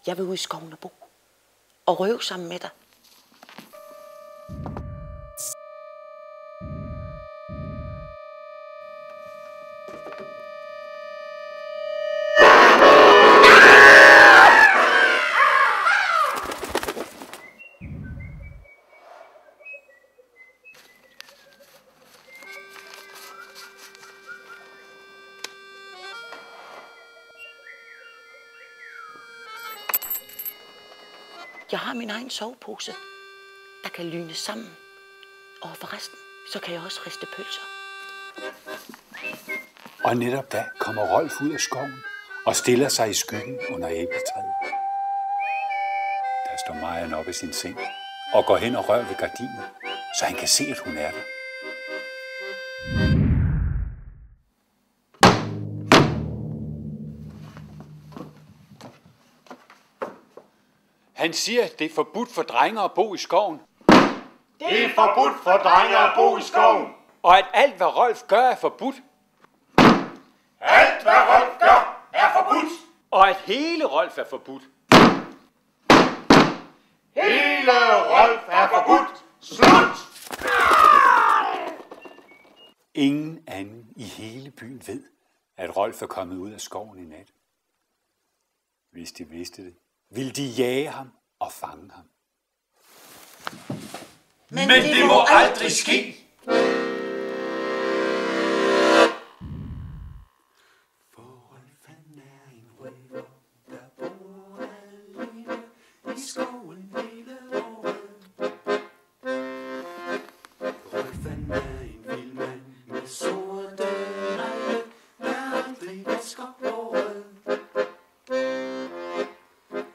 Jeg vil ud i skoven og bo. Og røve sammen med dig. Jeg har min egen sovepose, der kan lyne sammen. Og forresten, så kan jeg også riste pølser. Og netop da kommer Rolf ud af skoven og stiller sig i skyggen under æbletræet. Der står Marian op i sin seng og går hen og rører ved gardinen, så han kan se, at hun er der. Han siger, at det er forbudt for drenge at bo i skoven. Det er forbudt for drenge at bo i skoven. Og at alt, hvad Rolf gør, er forbudt. Alt, hvad Rolf gør, er forbudt. Og at hele Rolf er forbudt. Hele Rolf er forbudt. Slut! Ingen anden i hele byen ved, at Rolf er kommet ud af skoven i nat. Hvis de vidste det, ville de jage ham og fange ham. Men det må aldrig ske.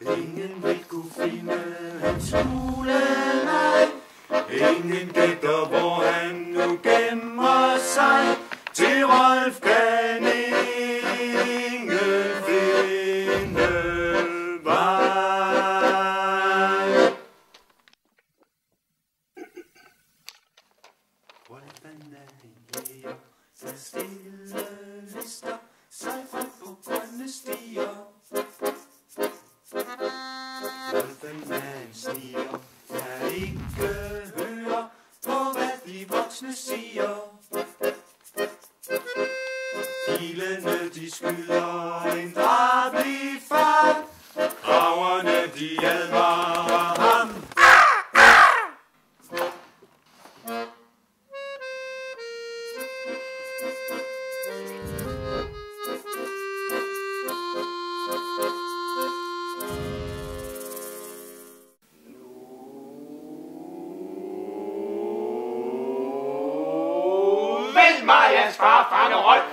Ingen vil kunne finde hans skulenegn. Ingen gætter, hvor han nu gemmer sig. Til Rolf kan ingen finde vej. Rolf er en jæger, der stille lister sig frem på grønne stier. Rolfen er en sniger, der ikke hører på, hvad de voksne siger. Pilene de skyder en drabelig fart, kragerne de advarer ham. Vælg Marians far, fange Rolf.